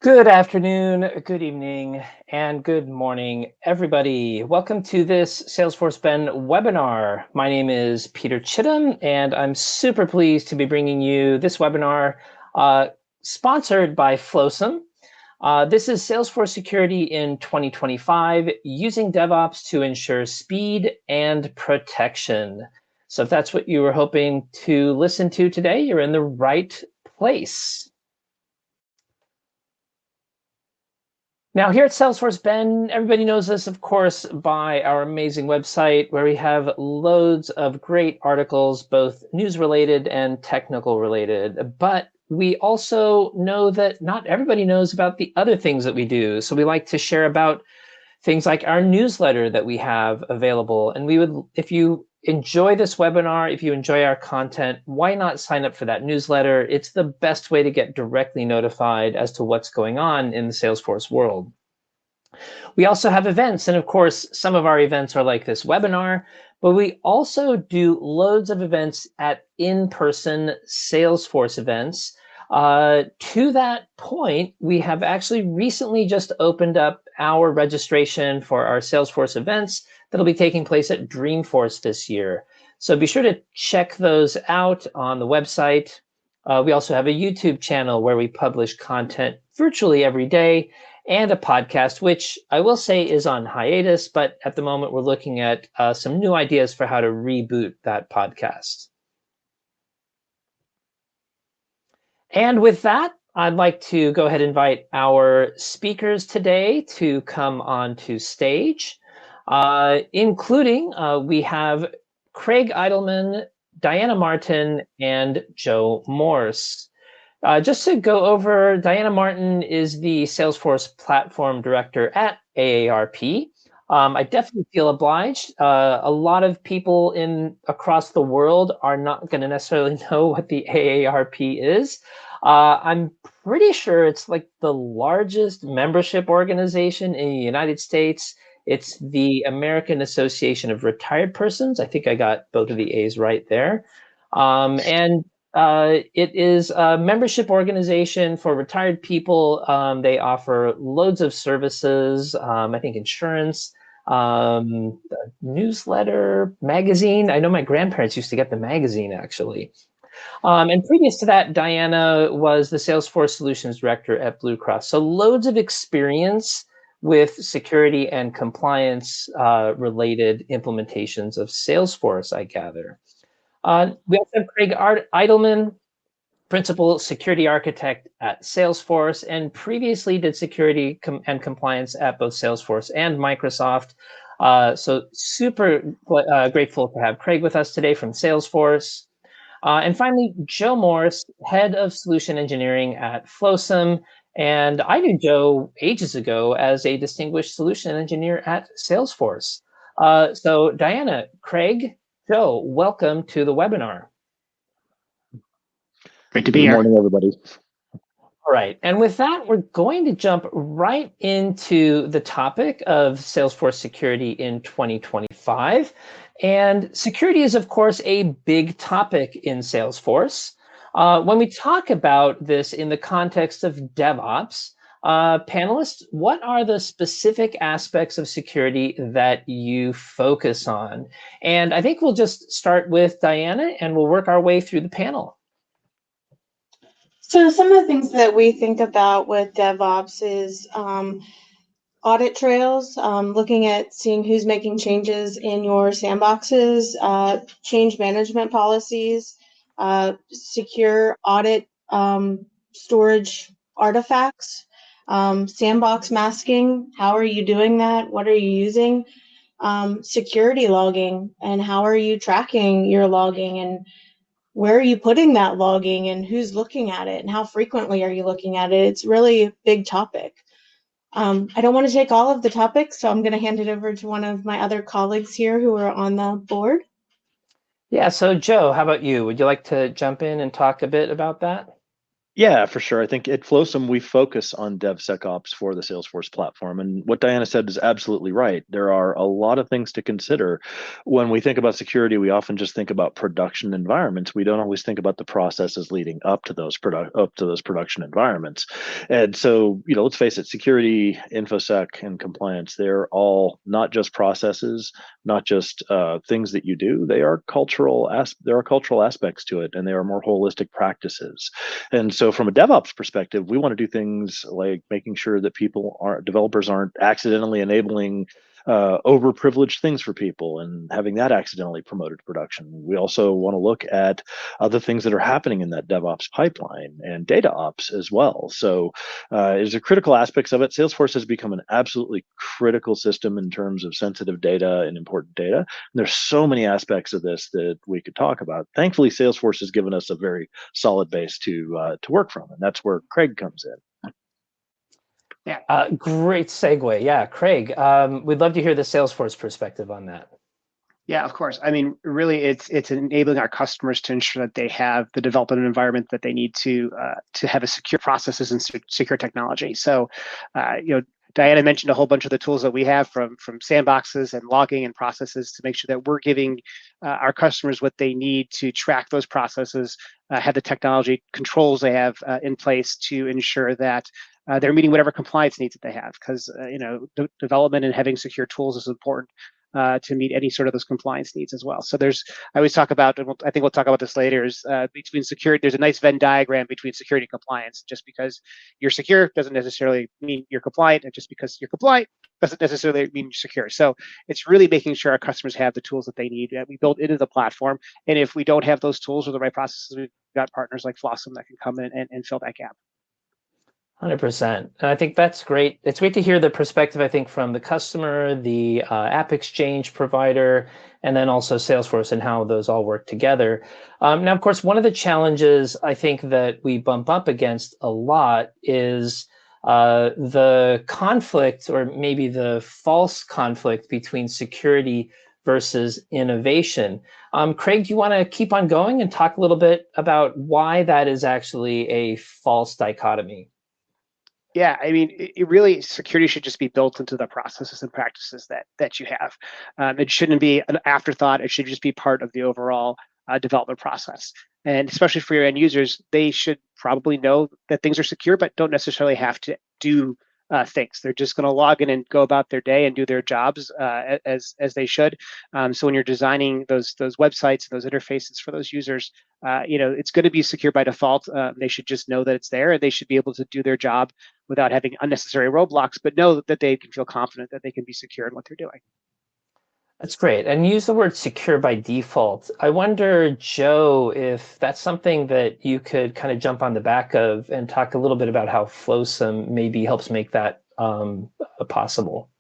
Good afternoon, good evening, and good morning, everybody. Welcome to this Salesforce Ben webinar. My name is Peter Chittum, and I'm super pleased to be bringing you this webinar sponsored by Flowsome. This is Salesforce Security in 2025, using DevOps to ensure speed and protection. So if that's what you were hoping to listen to today, you're in the right place. Now, here at Salesforce Ben, everybody knows us, of course, by our amazing website where we have loads of great articles, both news-related and technical-related. But we also know that not everybody knows about the other things that we do. So we like to share about things like our newsletter that we have available. And we would, if you enjoy this webinar, if you enjoy our content, why not sign up for that newsletter? It's the best way to get directly notified as to what's going on in the Salesforce world. We also have events, and of course, some of our events are like this webinar, but we also do loads of events at in-person Salesforce events. To that point, we have actually recently just opened up our registration for our Salesforce events that'll be taking place at Dreamforce this year. So be sure to check those out on the website. We also have a YouTube channel where we publish content virtually every day, and a podcast, which I will say is on hiatus, but at the moment we're looking at some new ideas for how to reboot that podcast. And with that, I'd like to go ahead and invite our speakers today to come onto stage, including we have Craig Eidelman, Diana Martin, and Joe Morse. Just to go over, Diana Martin is the Salesforce Platform Director at AARP. I definitely feel obliged. A lot of people across the world are not going to necessarily know what the AARP is. I'm pretty sure it's like the largest membership organization in the United States. It's the American Association of Retired Persons. I think I got both of the A's right there. It is a membership organization for retired people. They offer loads of services, I think insurance, newsletter, magazine. I know my grandparents used to get the magazine, actually. And previous to that, Diana was the Salesforce Solutions Director at Blue Cross. So loads of experience with security and compliance related implementations of Salesforce, I gather. We also have Craig Eidelman, Principal Security Architect at Salesforce, and previously did security and compliance at both Salesforce and Microsoft. So super grateful to have Craig with us today from Salesforce. And finally, Joe Morse, Head of Solution Engineering at Flowsome. And I knew Joe ages ago as a distinguished solution engineer at Salesforce. So Diana, Craig, Joe, welcome to the webinar. Great to be here. Good morning, everybody. All right, and with that, we're going to jump right into the topic of Salesforce security in 2025. And security is, of course, a big topic in Salesforce. When we talk about this in the context of DevOps, panelists, what are the specific aspects of security that you focus on? And I think we'll just start with Diana, and we'll work our way through the panel. So some of the things that we think about with DevOps is audit trails, looking at seeing who's making changes in your sandboxes, change management policies, secure audit storage artifacts, sandbox masking. How are you doing that? What are you using? Security logging, and how are you tracking your logging, and where are you putting that logging, and who's looking at it, and how frequently are you looking at it? It's really a big topic. I don't want to take all of the topics, so I'm going to hand it over to one of my other colleagues here who are on the board. Yeah, so Joe, how about you? Would you like to jump in and talk a bit about that? Yeah, for sure. I think at Flowsome, we focus on DevSecOps for the Salesforce platform. And what Diana said is absolutely right. There are a lot of things to consider. When we think about security, we often just think about production environments. We don't always think about the processes leading up to those production environments. And so, let's face it, security, InfoSec, and compliance, they're all not just processes, not just things that you do. There are cultural aspects to it, and they are more holistic practices. And so from a DevOps perspective, we want to do things like making sure that developers aren't accidentally enabling overprivileged things for people and having that accidentally promoted to production. We also want to look at other things that are happening in that DevOps pipeline and data ops as well. So there's a critical aspects of it. Salesforce has become an absolutely critical system in terms of sensitive data and important data. And there's so many aspects of this that we could talk about. Thankfully, Salesforce has given us a very solid base to work from, and that's where Craig comes in. Yeah, great segue. Yeah, Craig, we'd love to hear the Salesforce perspective on that. Yeah, of course. I mean, really, it's enabling our customers to ensure that they have the development environment that they need to have a secure processes and secure technology. So, Diana mentioned a whole bunch of the tools that we have from sandboxes and logging and processes to make sure that we're giving our customers what they need to track those processes, have the technology controls they have in place to ensure that they're meeting whatever compliance needs that they have. Because development and having secure tools is important to meet any sort of those compliance needs as well. So I always talk about, and I think we'll talk about this later, is between security, there's a nice Venn diagram between security and compliance. Just because you're secure doesn't necessarily mean you're compliant, and just because you're compliant doesn't necessarily mean you're secure. So it's really making sure our customers have the tools that they need that we built into the platform. And if we don't have those tools or the right processes, we've got partners like Flossom that can come in and fill that gap. 100%. And I think that's great. It's great to hear the perspective, I think, from the customer, the app exchange provider, and then also Salesforce and how those all work together. Now, of course, one of the challenges I think that we bump up against a lot is the conflict, or maybe the false conflict, between security versus innovation. Craig, do you want to keep on going and talk a little bit about why that is actually a false dichotomy? Yeah, I mean, it really, security should just be built into the processes and practices that you have. It shouldn't be an afterthought. It should just be part of the overall development process. And especially for your end users, they should probably know that things are secure, but don't necessarily have to do things. They're just going to log in and go about their day and do their jobs as they should. So when you're designing those websites, those interfaces for those users, it's going to be secure by default. They should just know that it's there, and they should be able to do their job without having unnecessary roadblocks, but know that they can feel confident that they can be secure in what they're doing. That's great. And use the word secure by default. I wonder, Joe, if that's something that you could kind of jump on the back of and talk a little bit about how Flowsome maybe helps make that possible.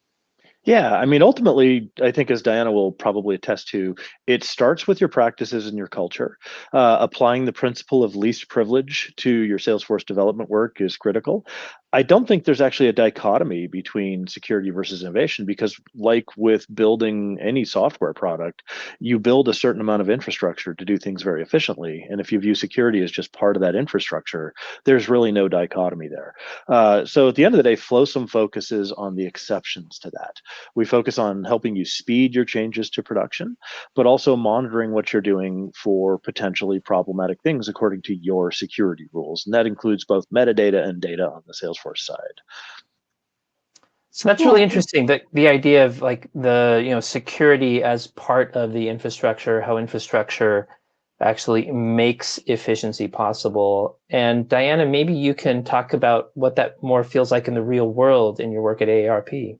Yeah, I mean, ultimately, I think as Diana will probably attest to, it starts with your practices and your culture. Applying the principle of least privilege to your Salesforce development work is critical. I don't think there's actually a dichotomy between security versus innovation, because like with building any software product, you build a certain amount of infrastructure to do things very efficiently. And if you view security as just part of that infrastructure, there's really no dichotomy there. So at the end of the day, Flowsome focuses on the exceptions to that. We focus on helping you speed your changes to production, but also monitoring what you're doing for potentially problematic things according to your security rules. And that includes both metadata and data on the Salesforce side. So that's really interesting, that the idea of like the security as part of the infrastructure, how infrastructure actually makes efficiency possible. And Diana, maybe you can talk about what that more feels like in the real world in your work at AARP.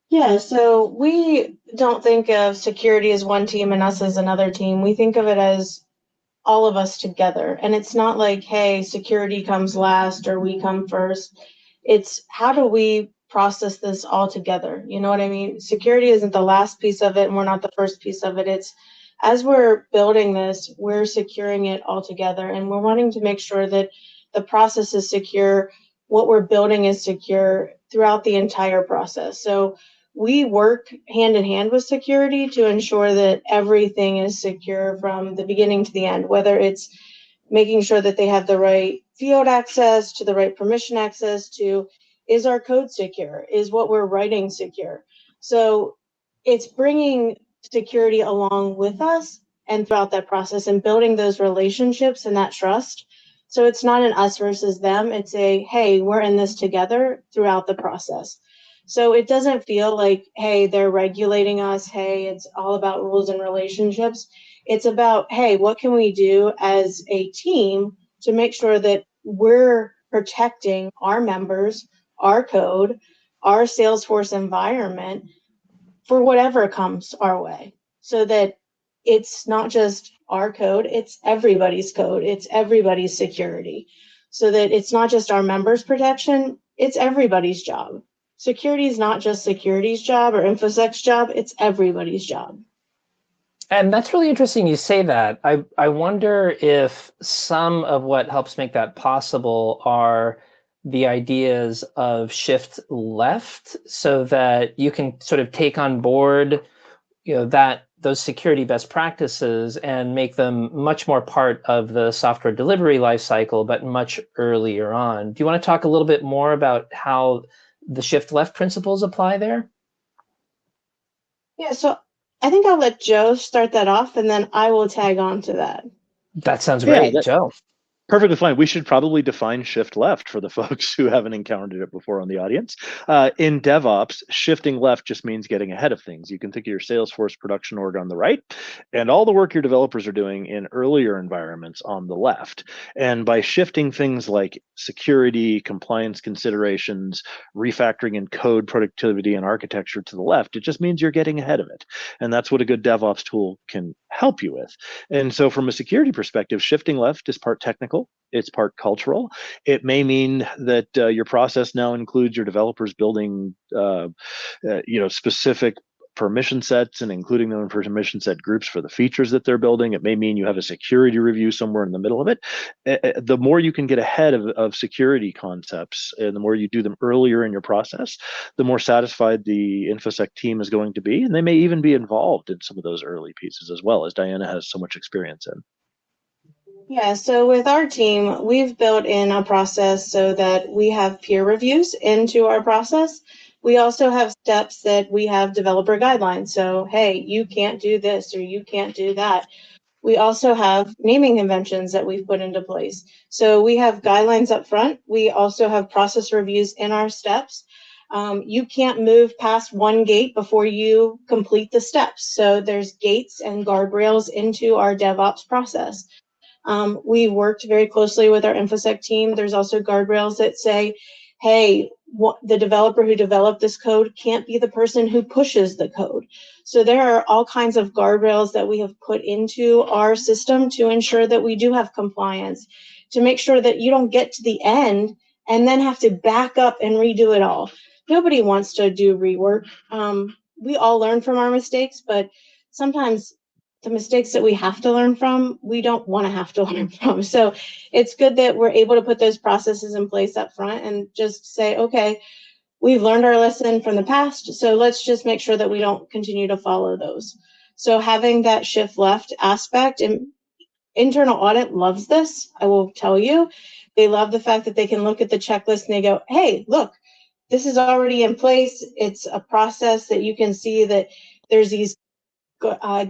Yeah, so we don't think of security as one team and us as another team. We think of it as all of us together. And it's not like, hey, security comes last or we come first. It's how do we process this all together? You know what I mean? Security isn't the last piece of it, and we're not the first piece of it. It's as we're building this, we're securing it all together, and we're wanting to make sure that the process is secure, what we're building is secure throughout the entire process. So we work hand in hand with security to ensure that everything is secure from the beginning to the end, whether it's making sure that they have the right field access, to the right permission access, to is our code secure? Is what we're writing secure? So it's bringing security along with us and throughout that process and building those relationships and that trust. So it's not an us versus them. It's a, hey, we're in this together throughout the process. So it doesn't feel like, hey, they're regulating us. Hey, it's all about rules and relationships. It's about, hey, what can we do as a team to make sure that we're protecting our members, our code, our Salesforce environment for whatever comes our way, so that it's not just our code, it's everybody's code, it's everybody's security, so that it's not just our members' protection, it's everybody's job. Security is not just security's job or InfoSec's job, it's everybody's job. And that's really interesting you say that. I wonder if some of what helps make that possible are the ideas of shift left, so that you can sort of take on board, that those security best practices and make them much more part of the software delivery lifecycle, but much earlier on. Do you want to talk a little bit more about how the shift left principles apply there? Yeah, so I think I'll let Joe start that off, and then I will tag on to that. That sounds Yeah, great, Joe. Perfectly fine. We should probably define shift left for the folks who haven't encountered it before on the audience. In DevOps, shifting left just means getting ahead of things. You can think of your Salesforce production org on the right, and all the work your developers are doing in earlier environments on the left. And by shifting things like security, compliance considerations, refactoring and code productivity and architecture to the left, it just means you're getting ahead of it. And that's what a good DevOps tool can help you with. And so from a security perspective, shifting left is part technical, it's part cultural. It may mean that your process now includes your developers building specific permission sets and including them in permission set groups for the features that they're building. It may mean you have a security review somewhere in the middle of it. The more you can get ahead of security concepts and the more you do them earlier in your process, the more satisfied the InfoSec team is going to be. And they may even be involved in some of those early pieces as well, as Diana has so much experience in. Yeah, so with our team, we've built in a process so that we have peer reviews into our process. We also have steps that we have developer guidelines. So, hey, you can't do this or you can't do that. We also have naming conventions that we've put into place. So we have guidelines up front. We also have process reviews in our steps. You can't move past one gate before you complete the steps. So there's gates and guardrails into our DevOps process. We worked very closely with our InfoSec team. There's also guardrails that say, hey, the developer who developed this code can't be the person who pushes the code. So there are all kinds of guardrails that we have put into our system to ensure that we do have compliance, to make sure that you don't get to the end and then have to back up and redo it all. Nobody wants to do rework. We all learn from our mistakes, but sometimes the mistakes that we have to learn from, we don't want to have to learn from. So it's good that we're able to put those processes in place up front and just say, okay, we've learned our lesson from the past, so let's just make sure that we don't continue to follow those. So having that shift left aspect, and internal audit loves this, I will tell you. They love the fact that they can look at the checklist and they go, hey, look, this is already in place. It's a process that you can see that there's these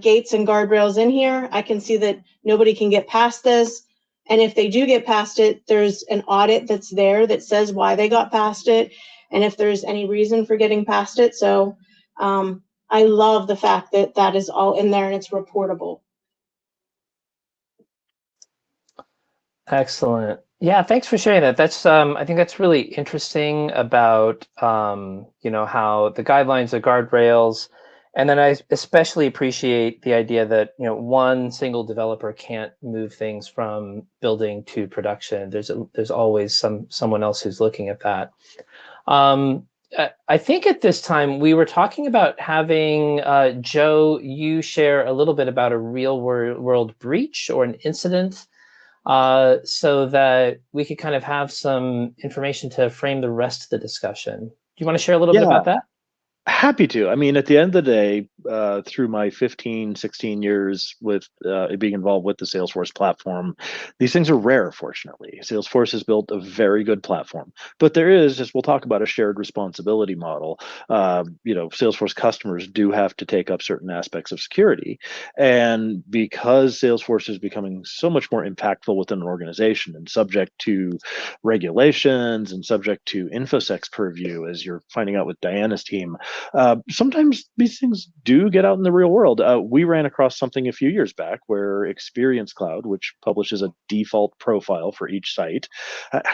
gates and guardrails in here. I can see that nobody can get past this. And if they do get past it, there's an audit that's there that says why they got past it and if there's any reason for getting past it. So I love the fact that that is all in there and it's reportable. Excellent. Yeah, thanks for sharing that. That's I think that's really interesting about how the guidelines, the guardrails, and then I especially appreciate the idea that one single developer can't move things from building to production. There's always someone else who's looking at that. I think at this time we were talking about having Joe, you share a little bit about a real world breach or an incident, so that we could kind of have some information to frame the rest of the discussion. Do you want to share a little bit about that? Happy to. I mean, at the end of the day, through my 15, 16 years with being involved with the Salesforce platform, these things are rare, fortunately. Salesforce has built a very good platform, but there is, as we'll talk about, a shared responsibility model. Salesforce customers do have to take up certain aspects of security. And because Salesforce is becoming so much more impactful within an organization and subject to regulations and subject to InfoSec's purview, as you're finding out with Diana's team, sometimes these things do get out in the real world. We ran across something a few years back where Experience Cloud, which publishes a default profile for each site,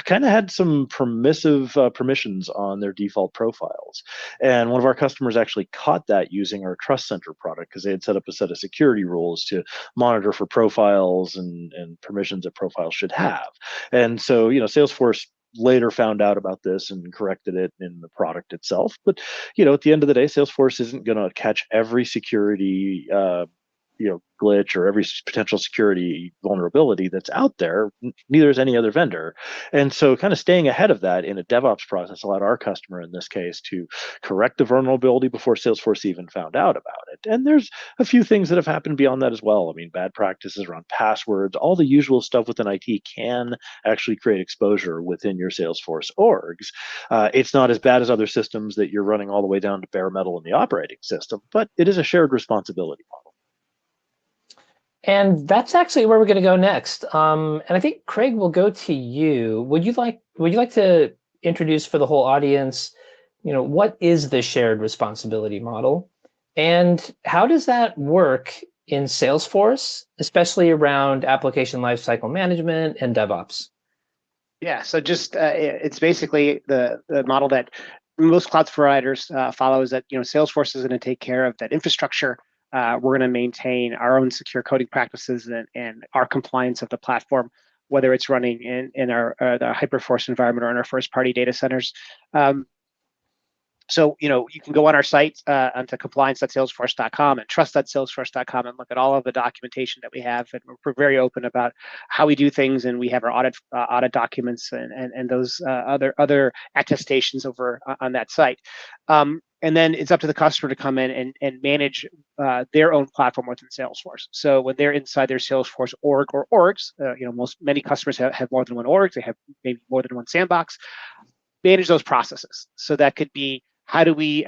kind of had some permissive permissions on their default profiles. And one of our customers actually caught that using our Trust Center product because they had set up a set of security rules to monitor for profiles and permissions that profiles should have. And so, Salesforce later found out about this and corrected it in the product itself. But at the end of the day, Salesforce isn't going to catch every security glitch or every potential security vulnerability that's out there. Neither is any other vendor. And so kind of staying ahead of that in a DevOps process allowed our customer in this case to correct the vulnerability before Salesforce even found out about it. And there's a few things that have happened beyond that as well. I mean, bad practices around passwords, all the usual stuff within IT can actually create exposure within your Salesforce orgs. It's not as bad as other systems that you're running all the way down to bare metal in the operating system, but it is a shared responsibility model. And that's actually where we're going to go next. And I think Craig will go to you. Would you like to introduce for the whole audience, what is the shared responsibility model, and how does that work in Salesforce, especially around application lifecycle management and DevOps? Yeah, so just it's basically the model that most cloud providers follow, is that Salesforce is going to take care of that infrastructure. We're going to maintain our own secure coding practices and our compliance of the platform, whether it's running in our the Hyperforce environment or in our first-party data centers. So, you can go on our site onto compliance.salesforce.com and trust.salesforce.com and look at all of the documentation that we have. And we're very open about how we do things. And we have our audit documents and those other attestations over on that site. And then it's up to the customer to come in and manage their own platform within Salesforce. So when they're inside their Salesforce org or orgs, many customers have more than one org. They have maybe more than one sandbox. Manage those processes. So that could be, how do we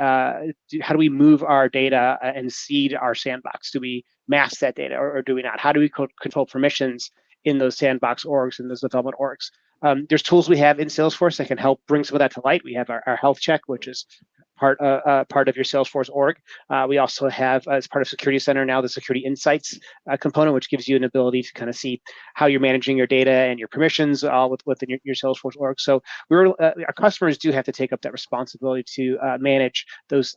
move our data and seed our sandbox? Do we mask that data or do we not? How do we control permissions in those sandbox orgs and those development orgs? There's tools we have in Salesforce that can help bring some of that to light. We have our health check, which is part of your Salesforce org. We also have, as part of Security Center now, the Security Insights component, which gives you an ability to kind of see how you're managing your data and your permissions all within your Salesforce org. So our customers do have to take up that responsibility to manage those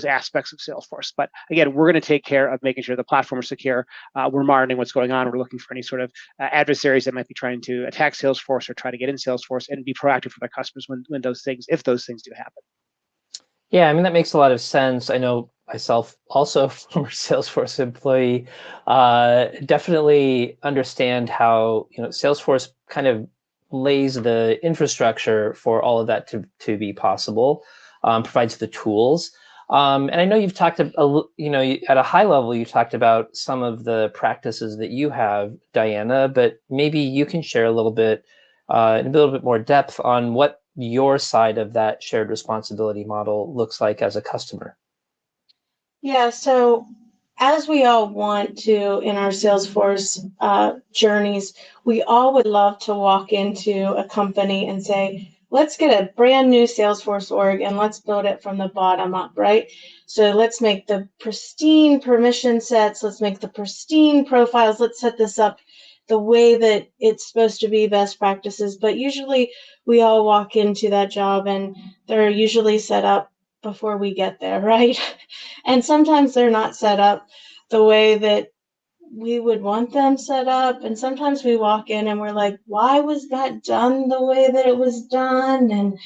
aspects of Salesforce. But again, we're going to take care of making sure the platform is secure. We're monitoring what's going on. We're looking for any sort of adversaries that might be trying to attack Salesforce or try to get in Salesforce, and be proactive for their customers when those things, if those things do happen. Yeah, I mean, that makes a lot of sense. I know myself, also a former Salesforce employee, definitely understand how Salesforce kind of lays the infrastructure for all of that to be possible, provides the tools. And I know you've talked, at a high level, you talked about some of the practices that you have, Diana, but maybe you can share a little bit, in a little bit more depth on what your side of that shared responsibility model looks like as a customer. Yeah, so as we all want to in our Salesforce journeys, we all would love to walk into a company and say, let's get a brand new Salesforce org and let's build it from the bottom up, right? So let's make the pristine permission sets, let's make the pristine profiles, let's set this up the way that it's supposed to be, best practices. But usually we all walk into that job and they're usually set up before we get there, right? And sometimes they're not set up the way that we would want them set up. And sometimes we walk in and we're like, why was that done the way that it was done? And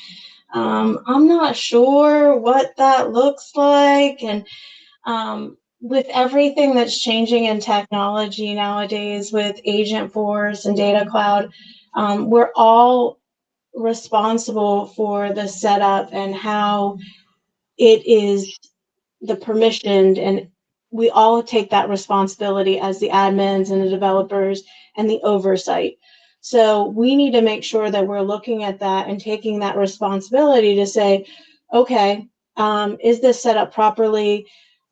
I'm not sure what that looks like. And with everything that's changing in technology nowadays with Agentforce and Data Cloud, we're all responsible for the setup and how it is the permissioned, and we all take that responsibility as the admins and the developers and the oversight. So we need to make sure that we're looking at that and taking that responsibility to say, okay, is this set up properly?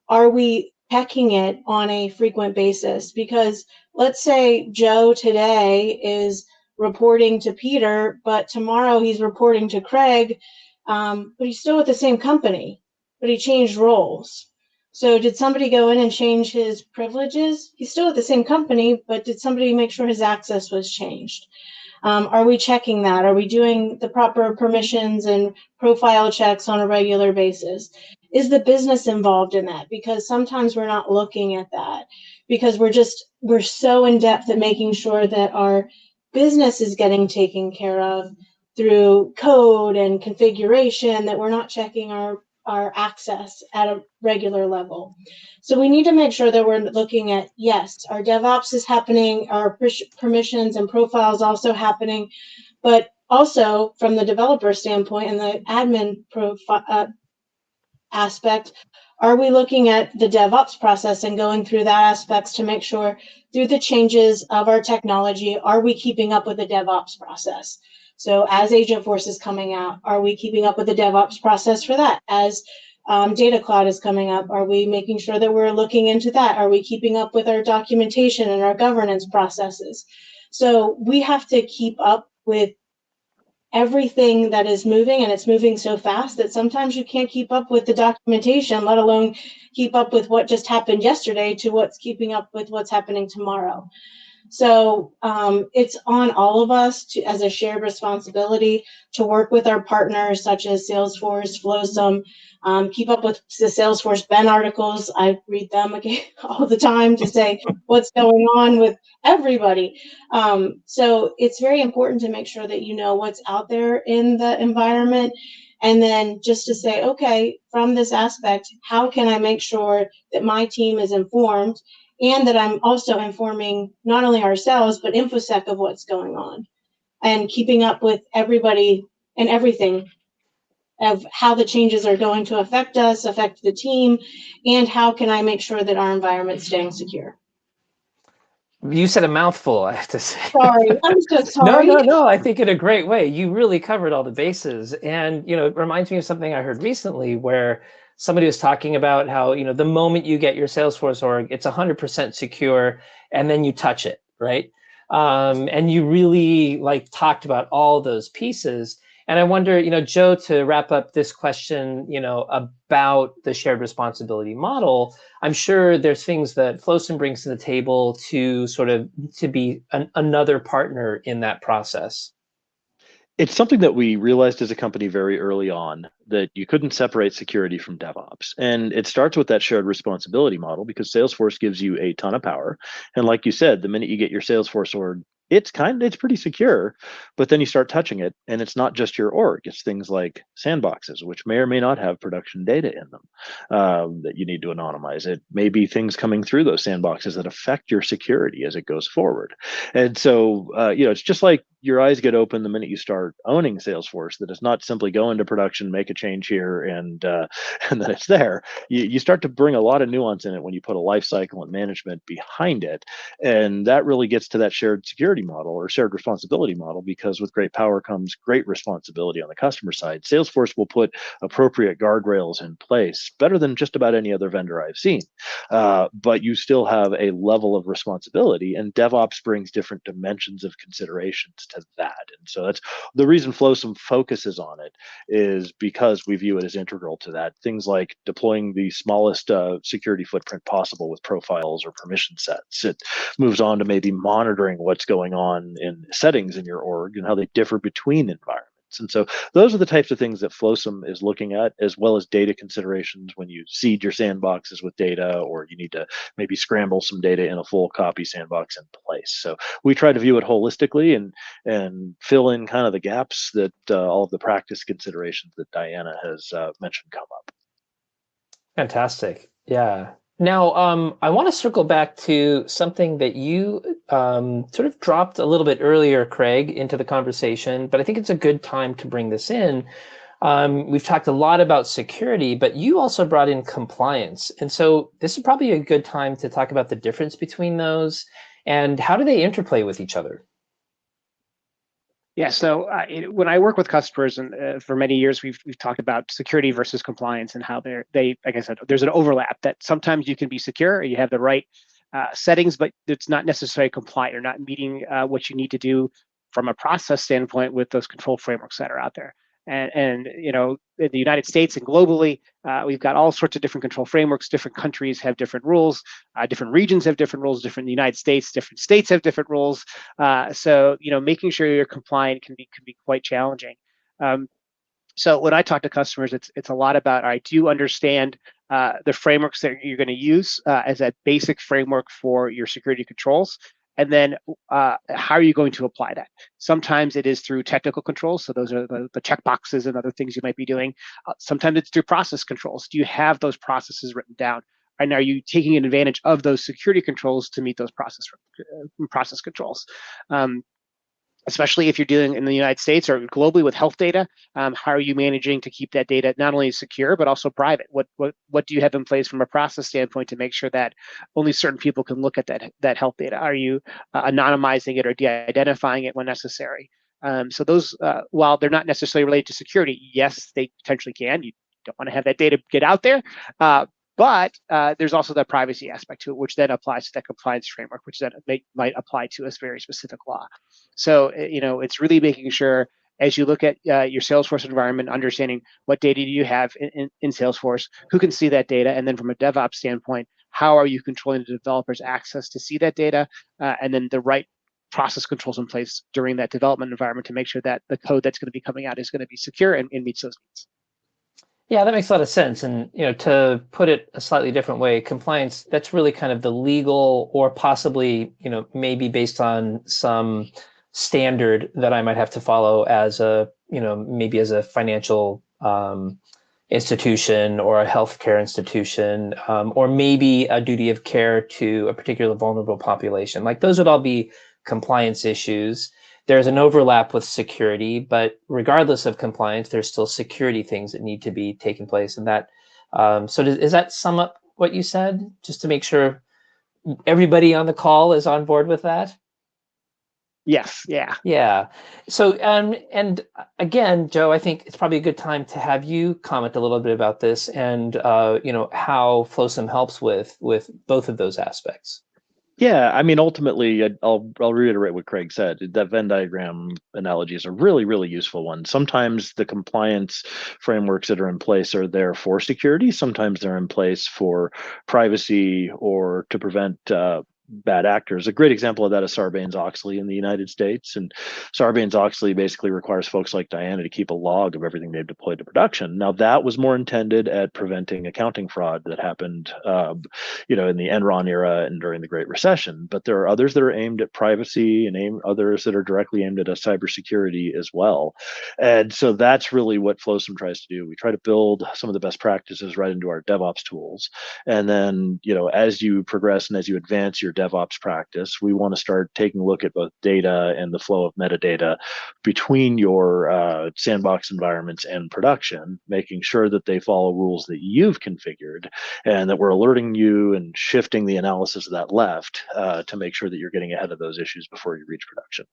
Are we checking it on a frequent basis? Because let's say Joe today is reporting to Peter, but tomorrow he's reporting to Craig, but he's still with the same company, but he changed roles. So did somebody go in and change his privileges? He's still at the same company, but did somebody make sure his access was changed? Are we checking that? Are we doing the proper permissions and profile checks on a regular basis? Is the business involved in that? Because sometimes we're not looking at that because we're so in depth at making sure that our business is getting taken care of through code and configuration that we're not checking our access at a regular level. So we need to make sure that we're looking at, yes, our DevOps is happening, our permissions and profiles also happening, but also from the developer standpoint and the admin aspect, are we looking at the DevOps process and going through that aspects to make sure through the changes of our technology, are we keeping up with the DevOps process? So as Agentforce is coming out, are we keeping up with the DevOps process for that? As Data Cloud is coming up, are we making sure that we're looking into that? Are we keeping up with our documentation and our governance processes? So we have to keep up with everything that is moving, and it's moving so fast that sometimes you can't keep up with the documentation, let alone keep up with what just happened yesterday to what's keeping up with what's happening tomorrow. So it's on all of us to, as a shared responsibility, to work with our partners such as Salesforce, Flowsome, keep up with the Salesforce Ben articles. I read them again all the time to say what's going on with everybody. So it's very important to make sure that you know what's out there in the environment. And then just to say, okay, from this aspect, how can I make sure that my team is informed and that I'm also informing not only ourselves, but InfoSec of what's going on and keeping up with everybody and everything of how the changes are going to affect us, affect the team, and how can I make sure that our environment's staying secure. You said a mouthful, I have to say. Sorry, I'm so sorry. No, I think in a great way. You really covered all the bases. And, it reminds me of something I heard recently where somebody was talking about how, the moment you get your Salesforce org, it's 100% secure, and then you touch it, right? And you really talked about all those pieces. And I wonder, Joe, to wrap up this question, about the shared responsibility model, I'm sure there's things that Flowsome brings to the table to be another partner in that process. It's something that we realized as a company very early on, that you couldn't separate security from DevOps. And it starts with that shared responsibility model because Salesforce gives you a ton of power. And like you said, the minute you get your Salesforce org, it's pretty secure, but then you start touching it and it's not just your org. It's things like sandboxes, which may or may not have production data in them that you need to anonymize. It may be things coming through those sandboxes that affect your security as it goes forward. And so, it's just like your eyes get open the minute you start owning Salesforce, that it's not simply go into production, make a change here, and then it's there. You start to bring a lot of nuance in it when you put a lifecycle and management behind it. And that really gets to that shared security model or shared responsibility model, because with great power comes great responsibility on the customer side. Salesforce will put appropriate guardrails in place, better than just about any other vendor I've seen. But you still have a level of responsibility, and DevOps brings different dimensions of considerations to that. And so that's the reason Flowsome focuses on it, is because we view it as integral to that. Things like deploying the smallest security footprint possible with profiles or permission sets. It moves on to maybe monitoring what's going on in settings in your org and how they differ between environments. And so those are the types of things that Flowsome is looking at, as well as data considerations when you seed your sandboxes with data, or you need to maybe scramble some data in a full copy sandbox in place. So we try to view it holistically and fill in kind of the gaps that all of the practice considerations that Diana has mentioned come up. Fantastic. Yeah. Now, I want to circle back to something that you sort of dropped a little bit earlier, Craig, into the conversation, but I think it's a good time to bring this in. We've talked a lot about security, but you also brought in compliance. And so this is probably a good time to talk about the difference between those and how do they interplay with each other? Yeah, so when I work with customers, and for many years we've talked about security versus compliance and how they like I said, there's an overlap that sometimes you can be secure, you have the right settings, but it's not necessarily compliant. You're not meeting what you need to do from a process standpoint with those control frameworks that are out there. And you know, in the United States and globally, we've got all sorts of different control frameworks. Different countries have different rules. Different regions have different rules. Different United States, different states have different rules. So you know, making sure you're compliant can be quite challenging. So when I talk to customers, it's a lot about, I do understand the frameworks that you're going to use as a basic framework for your security controls, and then how are you going to apply that? Sometimes it is through technical controls, so those are the checkboxes and other things you might be doing. Sometimes it's through process controls. Do you have those processes written down? And are you taking advantage of those security controls to meet those process controls? Especially if you're dealing in the United States or globally with health data, how are you managing to keep that data not only secure but also private? What do you have in place from a process standpoint to make sure that only certain people can look at that health data? Are you anonymizing it or de-identifying it when necessary? So those, while they're not necessarily related to security, yes, they potentially can. You don't want to have that data get out there. But there's also that privacy aspect to it, which then applies to that compliance framework, which then might apply to a very specific law. So, you know, it's really making sure as you look at your Salesforce environment, understanding what data do you have in Salesforce, who can see that data, and then from a DevOps standpoint, how are you controlling the developers' access to see that data, and then the right process controls in place during that development environment to make sure that the code that's going to be coming out is going to be secure and meets those needs. Yeah, that makes a lot of sense. And you know, to put it a slightly different way, compliance, that's really kind of the legal or possibly, you know, maybe based on some standard that I might have to follow as a, you know, maybe as a financial institution or a healthcare institution, or maybe a duty of care to a particular vulnerable population. Like those would all be compliance issues. There's an overlap with security, but regardless of compliance, there's still security things that need to be taking place. And that, so does that sum up what you said? Just to make sure everybody on the call is on board with that? Yes, yeah. Yeah. So, and again, Joe, I think it's probably a good time to have you comment a little bit about this and, you know, how Flowsome helps with both of those aspects. Yeah, I mean, ultimately, I'll reiterate what Craig said. That Venn diagram analogy is a really, really useful one. Sometimes the compliance frameworks that are in place are there for security. Sometimes they're in place for privacy or to prevent bad actors. A great example of that is Sarbanes-Oxley in the United States. And Sarbanes-Oxley basically requires folks like Diana to keep a log of everything they've deployed to production. Now, that was more intended at preventing accounting fraud that happened, you know, in the Enron era and during the Great Recession. But there are others that are aimed at privacy and others that are directly aimed at cybersecurity as well. And so that's really what Flowsome tries to do. We try to build some of the best practices right into our DevOps tools. And then, you know, as you progress and as you advance your DevOps practice, we want to start taking a look at both data and the flow of metadata between your sandbox environments and production, making sure that they follow rules that you've configured and that we're alerting you and shifting the analysis of that left to make sure that you're getting ahead of those issues before you reach production.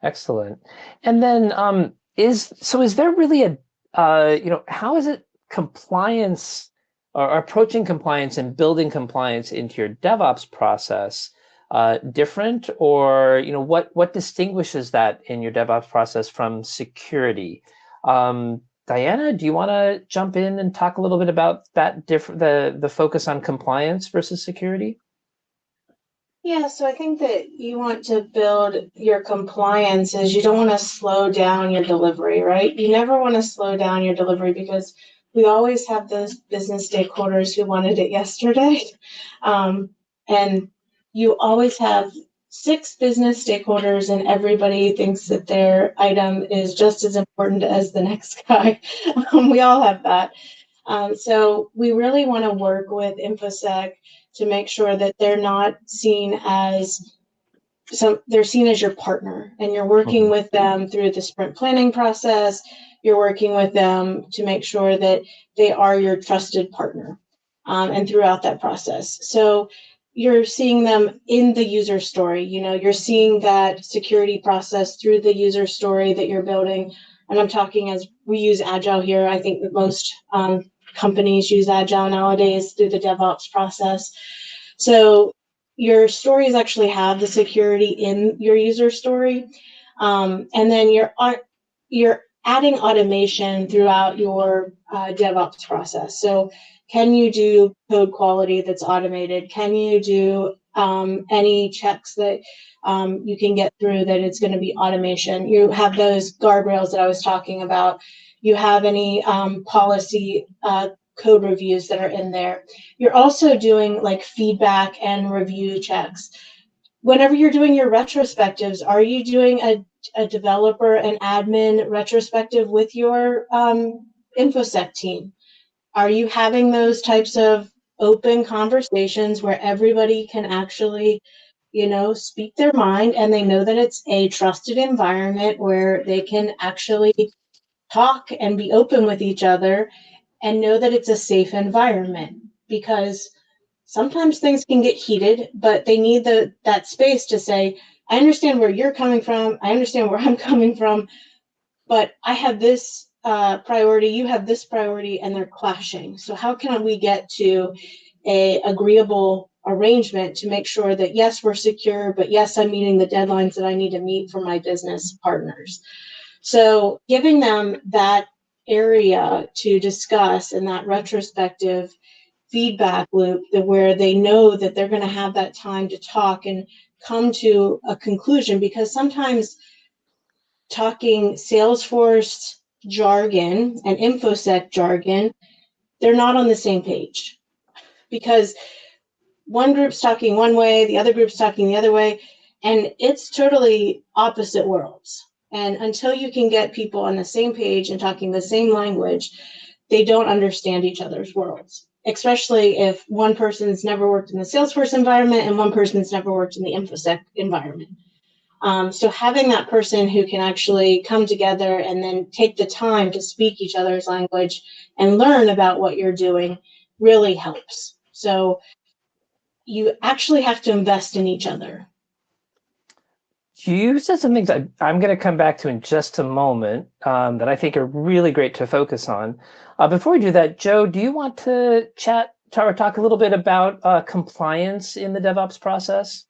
Excellent. And then is there really a, you know, how is it compliance or approaching compliance and building compliance into your DevOps process different, or you know what distinguishes that in your DevOps process from security? Diana, do you want to jump in and talk a little bit about that the focus on compliance versus security? Yeah, so I think that you want to build your compliance is you don't want to slow down your delivery, right? You never want to slow down your delivery because we always have those business stakeholders who wanted it yesterday. And you always have 6 business stakeholders and everybody thinks that their item is just as important as the next guy. We all have that. So we really want to work with InfoSec to make sure that they're not seen as they're seen as your partner and you're working with them through the sprint planning process. you're working with them to make sure that they are your trusted partner, and throughout that process. So you're seeing them in the user story. You're seeing that security process through the user story that you're building. And I'm talking as we use Agile here. I think that most companies use Agile nowadays through the DevOps process. So your stories actually have the security in your user story. And then you're adding automation throughout your DevOps process. So can you do code quality that's automated? Can you do any checks that you can get through that it's going to be automation? You have those guardrails that I was talking about. You have any policy code reviews that are in there. You're also doing like feedback and review checks. Whenever you're doing your retrospectives, are you doing a developer and admin retrospective with your InfoSec team? Are you having those types of open conversations where everybody can actually, speak their mind, and they know that it's a trusted environment where they can actually talk and be open with each other and know that it's a safe environment? Because sometimes things can get heated, but they need that space to say, I understand where you're coming from, I understand where I'm coming from, but I have this priority, you have this priority, and they're clashing. So how can we get to a agreeable arrangement to make sure that yes, we're secure, but yes, I'm meeting the deadlines that I need to meet for my business partners? So giving them that area to discuss and that retrospective feedback loop where they know that they're going to have that time to talk and come to a conclusion, because sometimes talking Salesforce jargon and InfoSec jargon, they're not on the same page, because one group's talking one way, the other group's talking the other way, and it's totally opposite worlds. And until you can get people on the same page and talking the same language, they don't understand each other's worlds, especially if one person's never worked in the Salesforce environment and one person's never worked in the InfoSec environment. So having that person who can actually come together and then take the time to speak each other's language and learn about what you're doing really helps. So you actually have to invest in each other. You said some things I'm going to come back to in just a moment that I think are really great to focus on. Before we do that, Joe, do you want to talk a little bit about compliance in the DevOps process?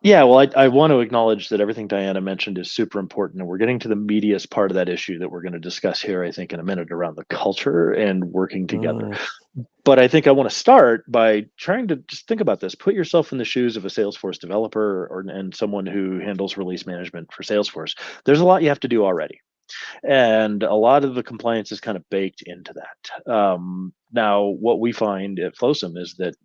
Yeah, well, I want to acknowledge that everything Diana mentioned is super important, and we're getting to the meatiest part of that issue that we're going to discuss here, I think, in a minute, around the culture and working together. But I think I want to start by trying to just think about this. Put yourself in the shoes of a Salesforce developer and someone who handles release management for Salesforce. There's a lot you have to do already, and a lot of the compliance is kind of baked into that. Now, what we find at Flowsome is that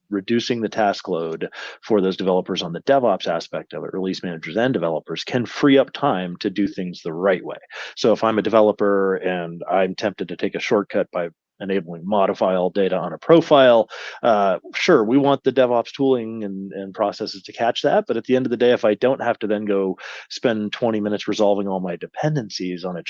reducing the task load for those developers on the DevOps aspect of it, release managers and developers, can free up time to do things the right way. So if I'm a developer and I'm tempted to take a shortcut by enabling modify all data on a profile, sure, we want the DevOps tooling and processes to catch that. But at the end of the day, if I don't have to then go spend 20 minutes resolving all my dependencies on a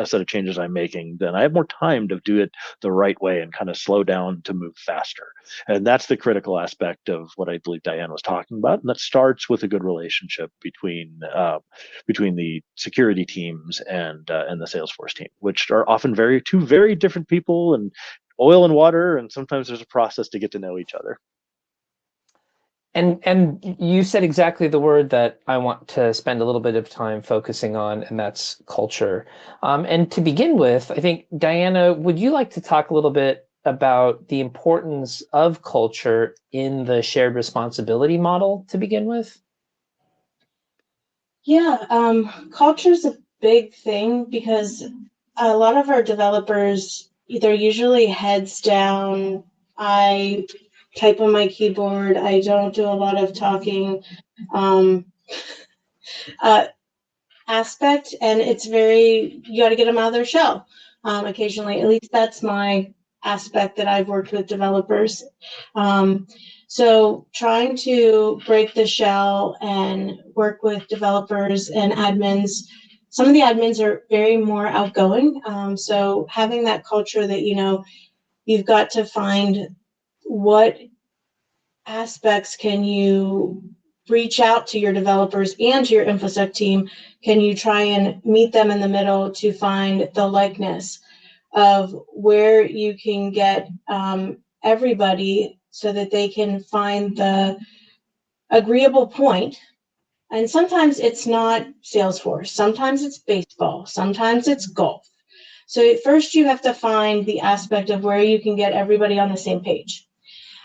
set of changes I'm making, then I have more time to do it the right way and kind of slow down to move faster. And that's the critical aspect of what I believe Diane was talking about. And that starts with a good relationship between the security teams and the Salesforce team, which are often two very different people, and oil and water, and sometimes there's a process to get to know each other. And you said exactly the word that I want to spend a little bit of time focusing on, and that's culture. And to begin with, I think, Diana, would you like to talk a little bit about the importance of culture in the shared responsibility model to begin with? Yeah, culture is a big thing, because a lot of our developers, they're usually heads down. I type on my keyboard. I don't do a lot of talking aspect, and it's you got to get them out of their shell occasionally. At least that's my aspect that I've worked with developers. So trying to break the shell and work with developers and admins some of the admins are very more outgoing. So having that culture that, you've got to find what aspects can you reach out to your developers and to your InfoSec team. Can you try and meet them in the middle to find the likeness of where you can get everybody so that they can find the agreeable point. And sometimes it's not Salesforce, sometimes it's baseball, sometimes it's golf. So first you have to find the aspect of where you can get everybody on the same page.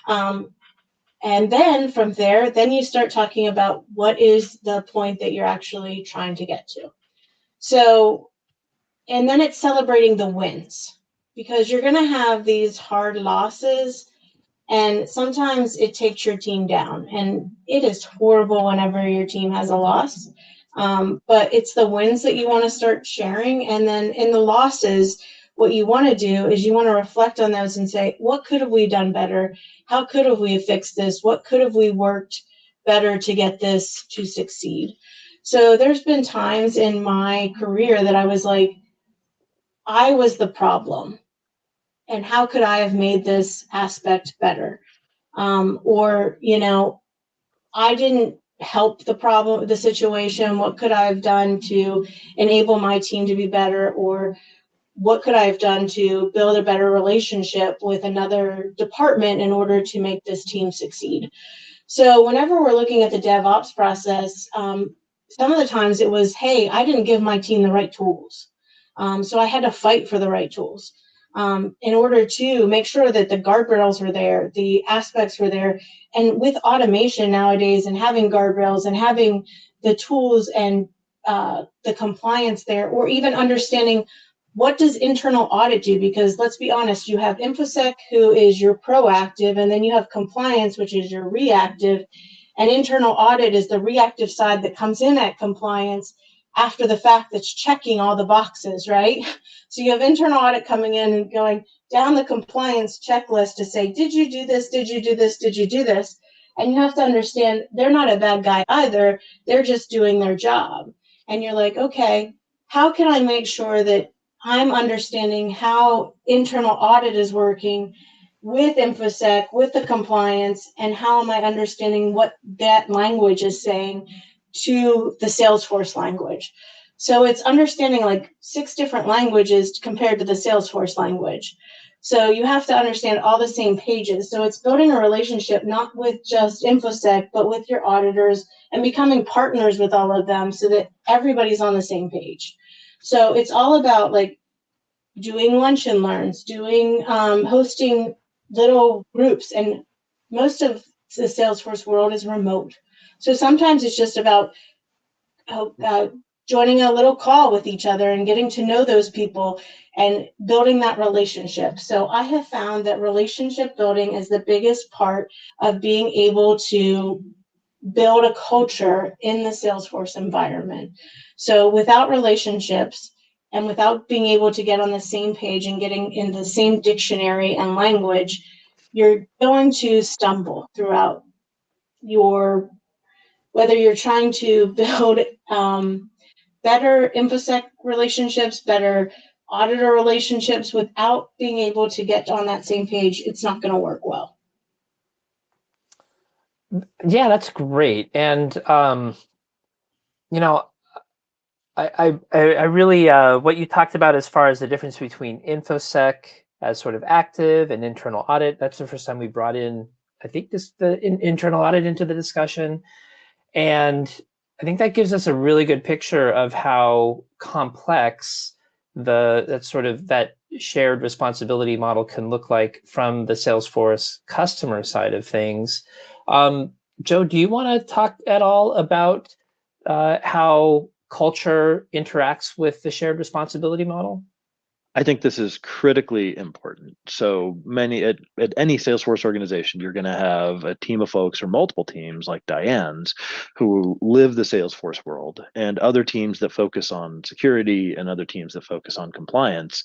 And then from there, then you start talking about what is the point that you're actually trying to get to. So, and then it's celebrating the wins, because you're going to have these hard losses, and sometimes it takes your team down, and it is horrible whenever your team has a loss. But it's the wins that you want to start sharing. And then in the losses, what you want to do is you want to reflect on those and say, what could have we done better? How could have we fixed this? What could have we worked better to get this to succeed? So there's been times in my career that I was like, I was the problem. And how could I have made this aspect better? Or, I didn't help the situation. What could I have done to enable my team to be better? Or what could I have done to build a better relationship with another department in order to make this team succeed? So whenever we're looking at the DevOps process, some of the times it was, hey, I didn't give my team the right tools. So I had to fight for the right tools in order to make sure that the guardrails were there, the aspects were there. And with automation nowadays and having guardrails and having the tools and the compliance there, or even understanding what does internal audit do? Because let's be honest, you have InfoSec, who is your proactive, and then you have compliance, which is your reactive, and internal audit is the reactive side that comes in at compliance after the fact, that's checking all the boxes, right? So you have internal audit coming in and going down the compliance checklist to say, did you do this? Did you do this? Did you do this? And you have to understand they're not a bad guy either. They're just doing their job. And you're like, okay, how can I make sure that I'm understanding how internal audit is working with InfoSec, with the compliance, and how am I understanding what that language is saying to the Salesforce language? So it's understanding like 6 different languages compared to the Salesforce language. So you have to understand all the same pages. So it's building a relationship, not with just InfoSec, but with your auditors and becoming partners with all of them so that everybody's on the same page. So it's all about like doing lunch and learns, doing hosting little groups, and most of the Salesforce world is remote. So sometimes it's just about joining a little call with each other and getting to know those people and building that relationship. So I have found that relationship building is the biggest part of being able to build a culture in the Salesforce environment. So without relationships and without being able to get on the same page and getting in the same dictionary and language, you're going to stumble throughout whether you're trying to build better InfoSec relationships, better auditor relationships, without being able to get on that same page, it's not going to work well. Yeah, that's great. And I really what you talked about as far as the difference between InfoSec as sort of active and internal audit. That's the first time we brought in, I think, the internal audit into the discussion, and I think that gives us a really good picture of how complex that shared responsibility model can look like from the Salesforce customer side of things. Joe, do you want to talk at all about how culture interacts with the shared responsibility model? I think this is critically important. So many at any Salesforce organization, you're going to have a team of folks or multiple teams like Diane's who live the Salesforce world, and other teams that focus on security and other teams that focus on compliance.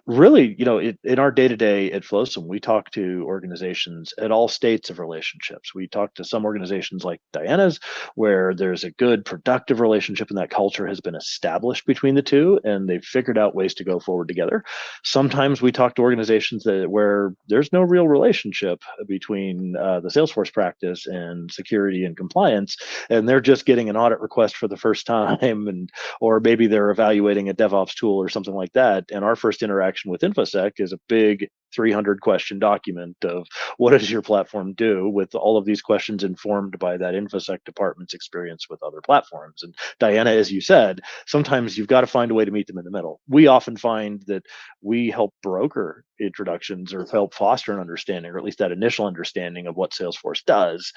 Really, in our day to day at Flowsome, we talk to organizations at all states of relationships. We talk to some organizations like Diana's, where there's a good, productive relationship, and that culture has been established between the two, and they've figured out ways to go forward together. Sometimes we talk to organizations where there's no real relationship between the Salesforce practice and security and compliance, and they're just getting an audit request for the first time, or maybe they're evaluating a DevOps tool or something like that. And our first interaction with InfoSec is a big 300 question document of what does your platform do, with all of these questions informed by that InfoSec department's experience with other platforms. And Diana, as you said, sometimes you've got to find a way to meet them in the middle. We often find that we help broker introductions or help foster an understanding, or at least that initial understanding of what Salesforce does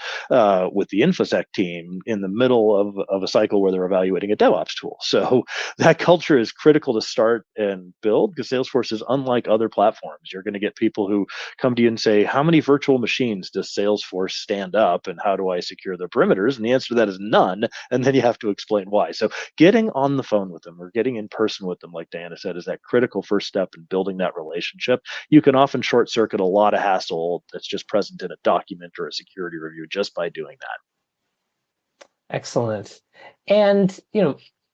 with the InfoSec team in the middle of a cycle where they're evaluating a DevOps tool. So that culture is critical to start and build, because Salesforce is unlike other platforms. You're going to get people who come to you and say, how many virtual machines does Salesforce stand up, and how do I secure the perimeters? And the answer to that is none. And then you have to explain why. So getting on the phone with them or getting in person with them, like Diana said, is that critical first step in building that relationship. You can often short circuit a lot of hassle that's just present in a document or a security review just by doing that. Excellent. And,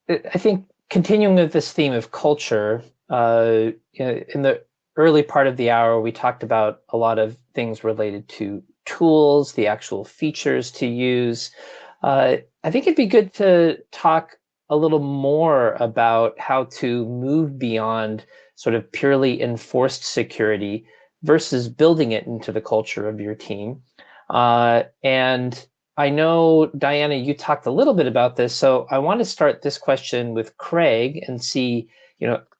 I think continuing with this theme of culture, in the early part of the hour, we talked about a lot of things related to tools, the actual features to use. I think it'd be good to talk a little more about how to move beyond sort of purely enforced security versus building it into the culture of your team. And I know, Diana, you talked a little bit about this, so I want to start this question with Craig and see,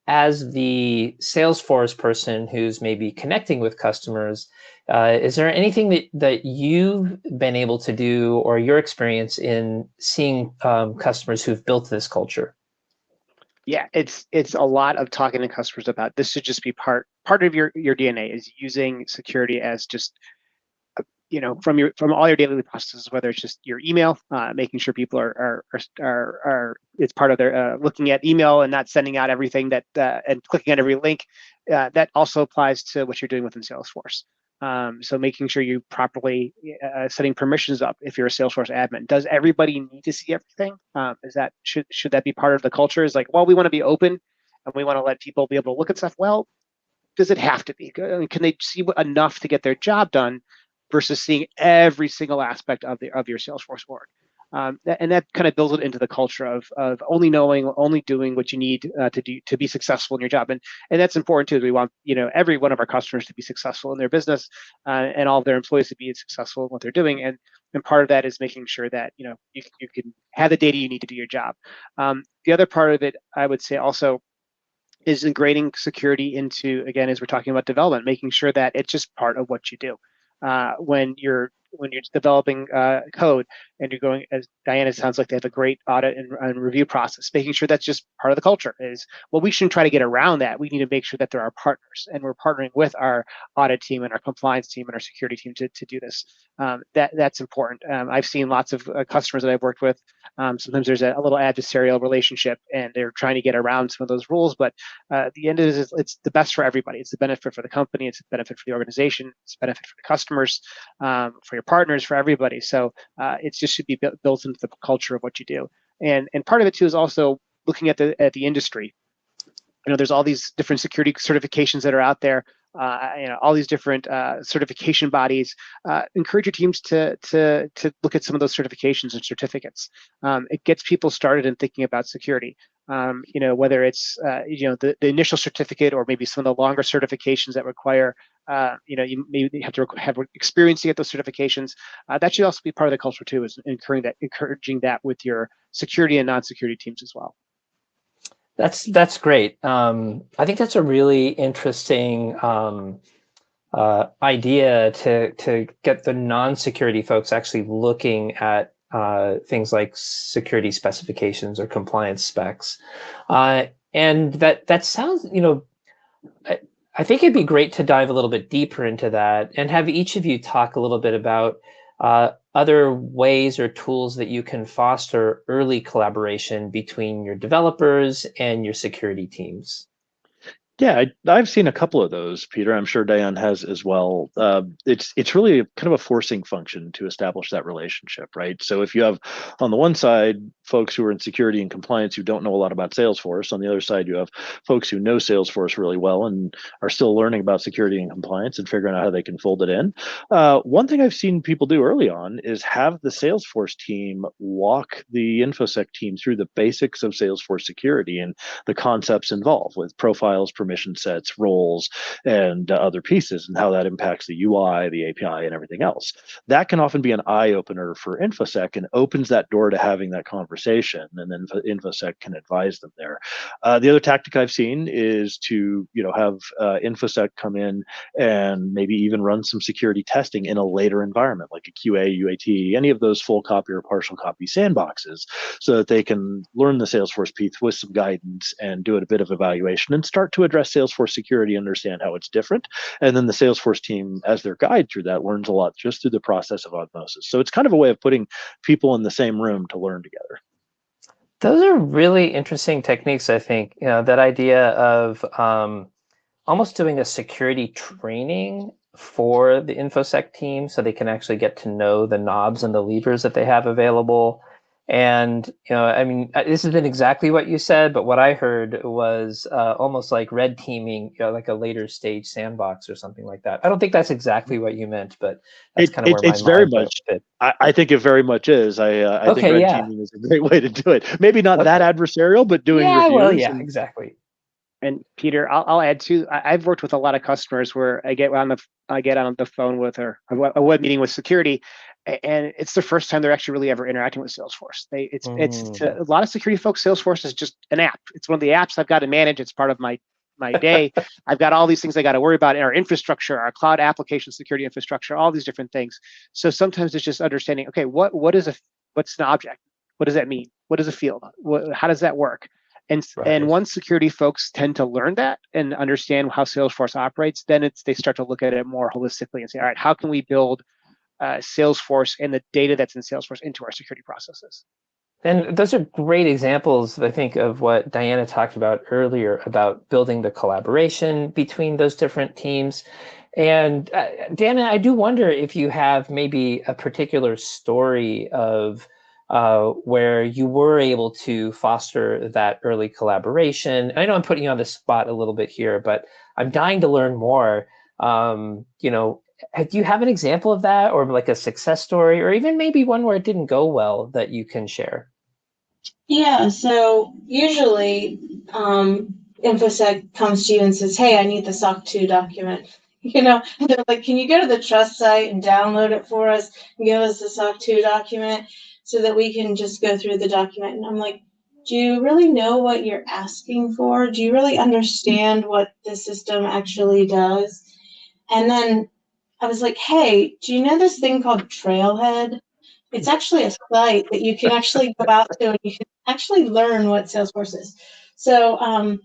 as the Salesforce person who's maybe connecting with customers, is there anything that you've been able to do, or your experience in seeing customers who've built this culture? Yeah, it's a lot of talking to customers about this should just be part of your DNA, is using security as just from all your daily processes, whether it's just your email, making sure people are it's part of their looking at email and not sending out everything that and clicking on every link. That also applies to what you're doing within Salesforce. So making sure you properly setting permissions up. If you're a Salesforce admin, does everybody need to see everything? Should that be part of the culture? Is like, well, we want to be open and we want to let people be able to look at stuff. Well, does it have to be? I mean, can they see enough to get their job done versus seeing every single aspect of your Salesforce work? And that kind of builds it into the culture of only doing what you need to do to be successful in your job. And that's important too. We want every one of our customers to be successful in their business, and all of their employees to be successful in what they're doing. And part of that is making sure that you can have the data you need to do your job. The other part of it, I would say, also is ingraining security into, again, as we're talking about development, making sure that it's just part of what you do. When you're developing code and you're going, as Diana, sounds like they have a great audit and review process, making sure that's just part of the culture. Is, well, we shouldn't try to get around that. We need to make sure that they're our partners, and we're partnering with our audit team and our compliance team and our security team to do this. That's important. I've seen lots of customers that I've worked with. Sometimes there's a little adversarial relationship and they're trying to get around some of those rules, but at the end of it is, it's the best for everybody. It's the benefit for the company, it's a benefit for the organization, it's a benefit for the customers, for your partners, for everybody. So it just should be built into the culture of what you do. And part of it too is also looking at the industry. There's all these different security certifications that are out there. All these different certification bodies. Encourage your teams to look at some of those certifications and certificates. It gets people started in thinking about security. Whether it's the initial certificate, or maybe some of the longer certifications that require you maybe have to have experience to get those certifications. That should also be part of the culture too, is encouraging that with your security and non-security teams as well. That's great. I think that's a really interesting idea to get the non-security folks actually looking at things like security specifications or compliance specs, and that sounds I think it'd be great to dive a little bit deeper into that and have each of you talk a little bit about other ways or tools that you can foster early collaboration between your developers and your security teams. Yeah, I've seen a couple of those, Peter. I'm sure Diane has as well. It's really kind of a forcing function to establish that relationship, right? So if you have on the one side folks who are in security and compliance who don't know a lot about Salesforce, on the other side you have folks who know Salesforce really well and are still learning about security and compliance and figuring out how they can fold it in. One thing I've seen people do early on is have the Salesforce team walk the InfoSec team through the basics of Salesforce security and the concepts involved with profiles, permission sets, roles, and other pieces, and how that impacts the UI, the API, and everything else. That can often be an eye opener for InfoSec and opens that door to having that conversation, and then InfoSec can advise them there. The other tactic I've seen is to have InfoSec come in and maybe even run some security testing in a later environment, like a QA, UAT, any of those full copy or partial copy sandboxes, so that they can learn the Salesforce piece with some guidance and do a bit of evaluation and start to address Salesforce security, understand how it's different. And then the Salesforce team, as their guide through that, learns a lot just through the process of osmosis. So it's kind of a way of putting people in the same room to learn together. Those are really interesting techniques, I think. That idea of almost doing a security training for the InfoSec team so they can actually get to know the knobs and the levers that they have available. And, I mean, this has been exactly what you said, but what I heard was almost like red teaming, like a later stage sandbox or something like that. I don't think that's exactly what you meant, but that's kind of where it's my very mind went much. with it. I think it very much is. I think Okay, red yeah. teaming is a great way to do it. Maybe not that adversarial, but doing Yeah, reviews. well, yeah, exactly. And Peter, I'll add too. I've worked with a lot of customers where I get on the phone with or a web meeting with security, and it's the first time they're actually really ever interacting with Salesforce. It's to a lot of security folks, Salesforce is just an app. It's one of the apps I've got to manage. It's part of my day. I've got all these things I got to worry about in our infrastructure, our cloud application security infrastructure, all these different things. So sometimes it's just understanding, okay, what's an object? What does that mean? What is a field? How does that work? And once security folks tend to learn that and understand how Salesforce operates, then they start to look at it more holistically and say, all right, how can we build Salesforce and the data that's in Salesforce into our security processes? And those are great examples, I think, of what Diana talked about earlier about building the collaboration between those different teams. And Diana, I do wonder if you have maybe a particular story of where you were able to foster that early collaboration. I know I'm putting you on the spot a little bit here, but I'm dying to learn more. Do you have an example of that, or like a success story, or even maybe one where it didn't go well that you can share? Yeah, so usually InfoSec comes to you and says, hey, I need the SOC 2 document. And they're like, can you go to the trust site and download it for us and give us the SOC 2 document so that we can just go through the document? And I'm like, do you really know what you're asking for? Do you really understand what the system actually does? And then I was like, hey, do you know this thing called Trailhead? It's actually a site that you can actually go out to and you can actually learn what Salesforce is. So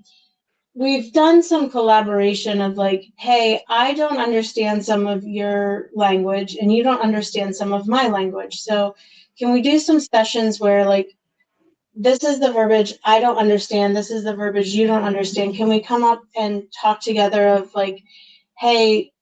we've done some collaboration of like, hey, I don't understand some of your language and you don't understand some of my language. So can we do some sessions where like, this is the verbiage I don't understand, this is the verbiage you don't understand. Can we come up and talk together of like, hey,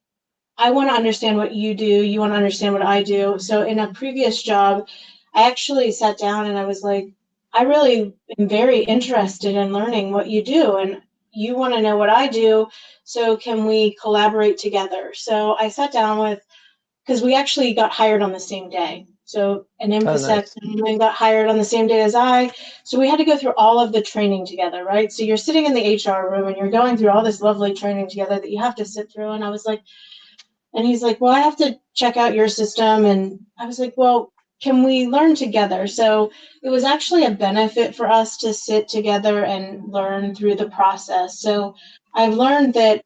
I want to understand what you do. You want to understand what I do. So in a previous job, I actually sat down and I was like, I really am very interested in learning what you do. And you want to know what I do. So can we collaborate together? So I sat down because we actually got hired on the same day. So an InfoSec got hired on the same day as I. So we had to go through all of the training together, right? So you're sitting in the HR room and you're going through all this lovely training together that you have to sit through. And I was like, and he's like, well, I have to check out your system. And I was like, well, can we learn together? So it was actually a benefit for us to sit together and learn through the process. So I've learned that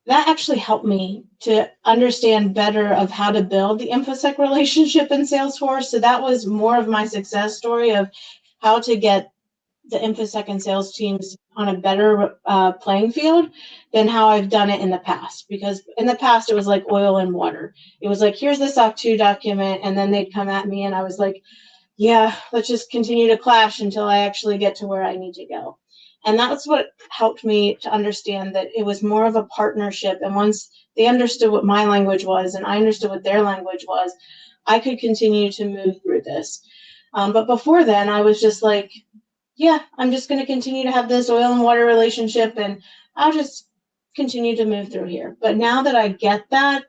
actually helped me to understand better of how to build the InfoSec relationship in Salesforce. So that was more of my success story of how to get the InfoSec and sales teams on a better playing field than how I've done it in the past. Because in the past, it was like oil and water. It was like, here's the SOC 2 document, and then they'd come at me, and I was like, yeah, let's just continue to clash until I actually get to where I need to go. And that's what helped me to understand that it was more of a partnership. And once they understood what my language was and I understood what their language was, I could continue to move through this. But before then, I was just like, yeah, I'm just going to continue to have this oil and water relationship, and I'll just continue to move through here. But now that I get that,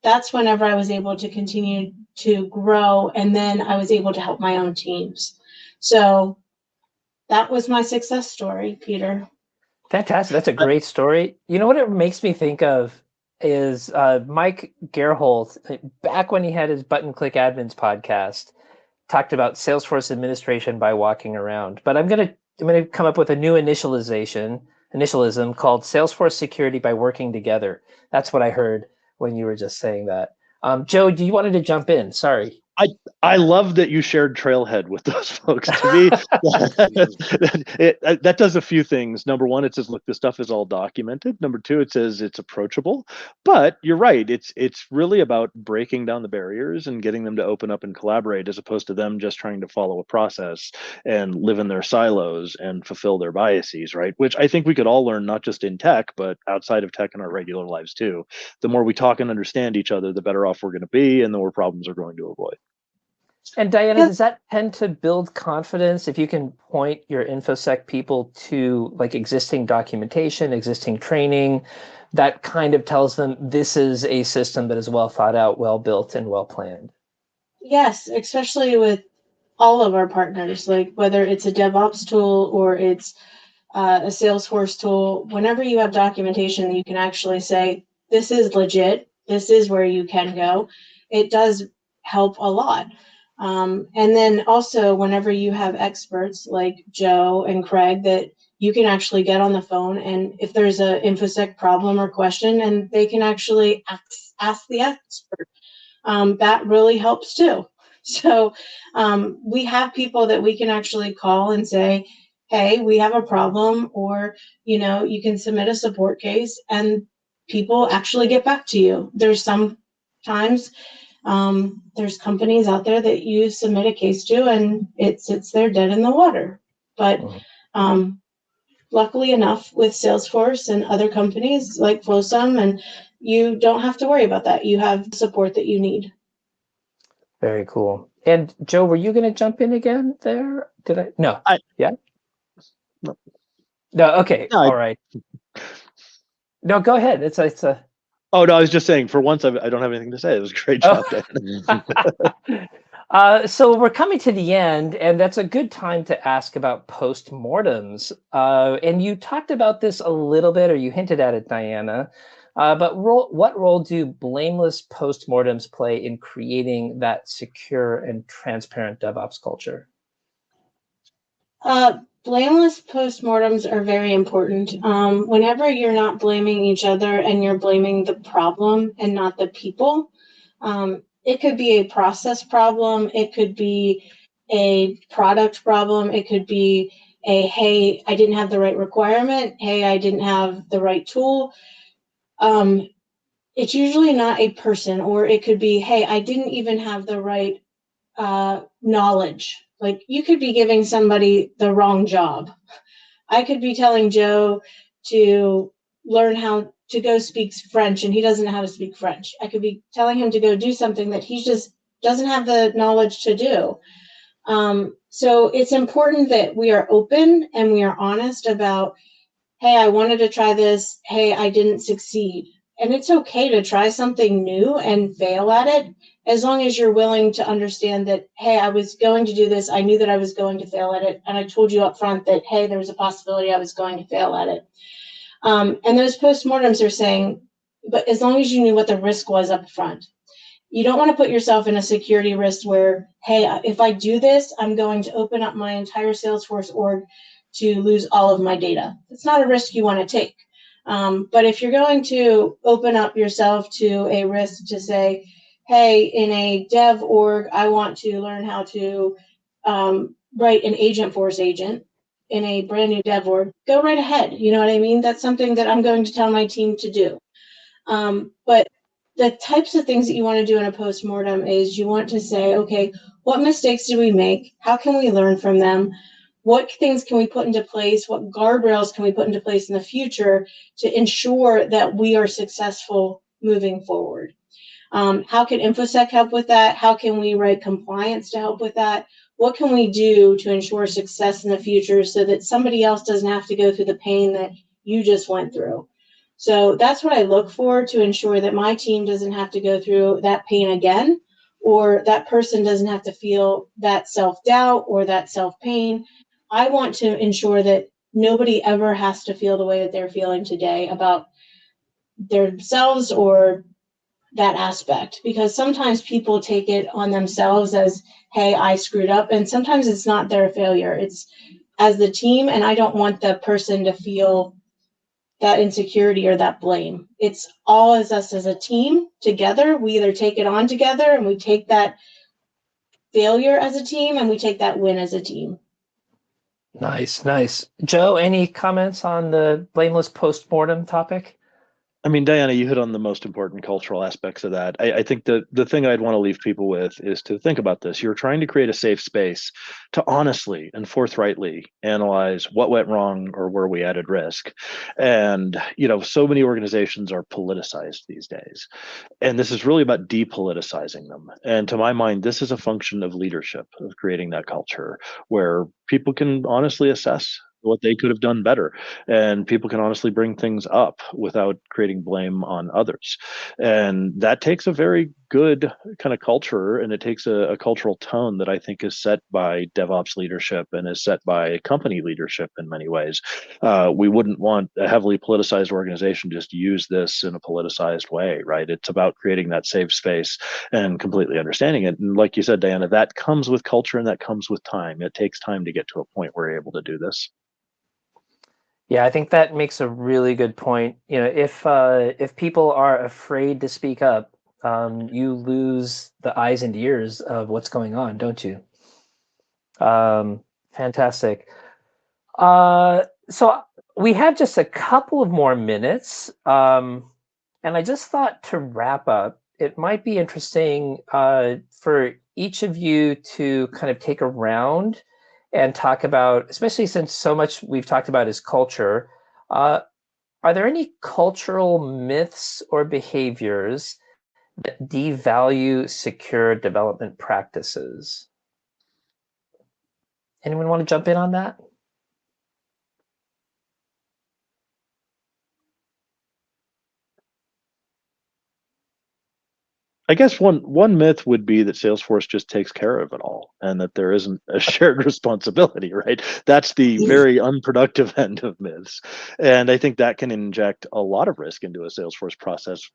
that's whenever I was able to continue to grow, and then I was able to help my own teams. So that was my success story, Peter. Fantastic. That's a great story. You know what it makes me think of is Mike Gerholt, back when he had his Button Click Admins podcast, talked about Salesforce administration by walking around. But I'm gonna come up with a new initialism called Salesforce security by working together. That's what I heard when you were just saying that. Joe, do you wanted to jump in? Sorry. I love that you shared Trailhead with those folks. To me, that does a few things. Number one, it says, look, this stuff is all documented. Number two, it says it's approachable. But you're right. It's really about breaking down the barriers and getting them to open up and collaborate, as opposed to them just trying to follow a process and live in their silos and fulfill their biases, right? Which I think we could all learn, not just in tech, but outside of tech in our regular lives too. The more we talk and understand each other, the better off we're going to be and the more problems we're going to avoid. And Diana, does that tend to build confidence if you can point your InfoSec people to like existing documentation, existing training, that kind of tells them this is a system that is well thought out, well built, and well planned? Yes, especially with all of our partners, like whether it's a DevOps tool or it's a Salesforce tool, whenever you have documentation that you can actually say, this is legit, this is where you can go, it does help a lot. And then also whenever you have experts like Joe and Craig that you can actually get on the phone, and if there's an InfoSec problem or question, and they can actually ask the expert, that really helps too. So we have people that we can actually call and say, hey, we have a problem, or, you know, you can submit a support case and people actually get back to you. There's sometimes there's companies out there that you submit a case to and it sits there dead in the water. But luckily enough with Salesforce and other companies like Flowsum, and you don't have to worry about that. You have the support that you need. Very cool. And Joe, were you going to jump in again there? Did I? No. Yeah? No. Okay. No, all right. No, go ahead. It's a. Oh, no, I was just saying, for once, I don't have anything to say. It was a great job, Dan. So we're coming to the end, and that's a good time to ask about postmortems. And you talked about this a little bit, or you hinted at it, Diana. But what role do blameless postmortems play in creating that secure and transparent DevOps culture? Blameless postmortems are very important. Whenever you're not blaming each other and you're blaming the problem and not the people, it could be a process problem. It could be a product problem. It could be hey, I didn't have the right requirement. Hey, I didn't have the right tool. It's usually not a person, or it could be, hey, I didn't even have the right knowledge. Like, you could be giving somebody the wrong job. I could be telling Joe to learn how to go speak French, and he doesn't know how to speak French. I could be telling him to go do something that he just doesn't have the knowledge to do. So it's important that we are open and we are honest about, hey, I wanted to try this. Hey, I didn't succeed. And it's okay to try something new and fail at it, as long as you're willing to understand that, hey, I was going to do this. I knew that I was going to fail at it. And I told you up front that, hey, there was a possibility I was going to fail at it. And those postmortems are saying, but as long as you knew what the risk was up front. You don't want to put yourself in a security risk where, hey, if I do this, I'm going to open up my entire Salesforce org to lose all of my data. It's not a risk you want to take. But if you're going to open up yourself to a risk to say, hey, in a dev org, I want to learn how to write an Agentforce agent. in a brand new dev org, go right ahead. You know what I mean? That's something that I'm going to tell my team to do. But the types of things that you want to do in a postmortem is you want to say, okay, what mistakes did we make? How can we learn from them? What things can we put into place? What guardrails can we put into place in the future to ensure that we are successful moving forward? How can InfoSec help with that? How can we write compliance to help with that? What can we do to ensure success in the future so that somebody else doesn't have to go through the pain that you just went through? So that's what I look for to ensure that my team doesn't have to go through that pain again, or that person doesn't have to feel that self-doubt or that self-pain. I want to ensure that nobody ever has to feel the way that they're feeling today about themselves or that aspect, because sometimes people take it on themselves as, hey, I screwed up, and sometimes it's not their failure, it's as the team, and I don't want the person to feel that insecurity or that blame. It's all as us as a team together. We either take it on together and we take that failure as a team, and we take that win as a team. Nice, nice. Joe, any comments on the blameless postmortem topic? I mean, Diana, you hit on the most important cultural aspects of that. I think the thing I'd want to leave people with is to think about this. You're trying to create a safe space to honestly and forthrightly analyze what went wrong or where we added risk. And, so many organizations are politicized these days. And this is really about depoliticizing them. And to my mind, this is a function of leadership, of creating that culture where people can honestly assess what they could have done better, and people can honestly bring things up without creating blame on others. And that takes a very good kind of culture, and it takes a cultural tone that I think is set by DevOps leadership and is set by company leadership in many ways. We wouldn't want a heavily politicized organization just use this in a politicized way, right? It's about creating that safe space and completely understanding it. And like you said, Diana, that comes with culture and that comes with time. It takes time to get to a point where you're able to do this. Yeah, I think that makes a really good point. If people are afraid to speak up, you lose the eyes and ears of what's going on, don't you? Fantastic. So we have just a couple of more minutes, and I just thought to wrap up, it might be interesting for each of you to kind of take a round and talk about, especially since so much we've talked about is culture, are there any cultural myths or behaviors that devalue secure development practices? Anyone want to jump in on that? I guess one myth would be that Salesforce just takes care of it all and that there isn't a shared responsibility, right? That's the very unproductive end of myths. And I think that can inject a lot of risk into a Salesforce process.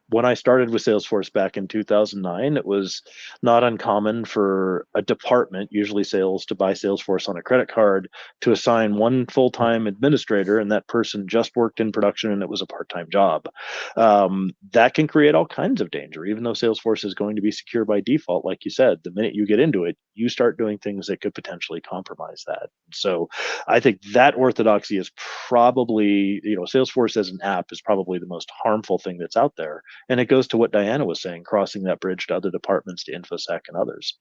When I started with Salesforce back in 2009, it was not uncommon for a department, usually sales, to buy Salesforce on a credit card, to assign one full-time administrator, and that person just worked in production and it was a part-time job. That can create all kinds of danger, even though Salesforce is going to be secure by default. Like you said, the minute you get into it, you start doing things that could potentially compromise that. So I think that orthodoxy is probably, Salesforce as an app is probably the most harmful thing that's out there. And it goes to what Diana was saying, crossing that bridge to other departments, to InfoSec and others.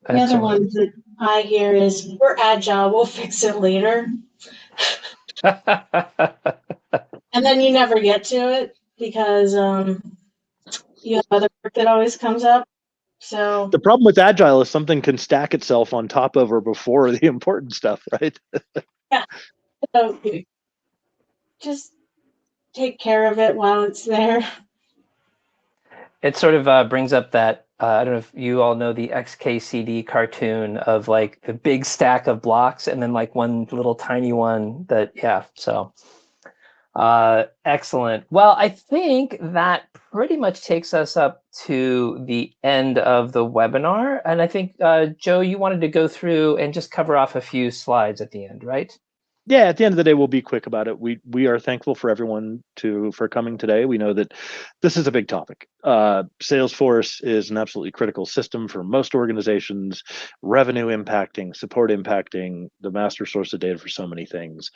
The other ones that I hear is, we're agile, we'll fix it later. And then you never get to it because you have other work that always comes up. So the problem with agile is something can stack itself on top of or before the important stuff, right? Yeah. So just take care of it while it's there. It sort of brings up that, I don't know if you all know the XKCD cartoon of like the big stack of blocks and then like one little tiny one that, yeah, so. Excellent. Well, I think that pretty much takes us up to the end of the webinar. And I think, Joe, you wanted to go through and just cover off a few slides at the end, right? Yeah, at the end of the day, we'll be quick about it. We are thankful for everyone for coming today. We know that this is a big topic. Salesforce is an absolutely critical system for most organizations, revenue impacting, support impacting, the master source of data for so many things.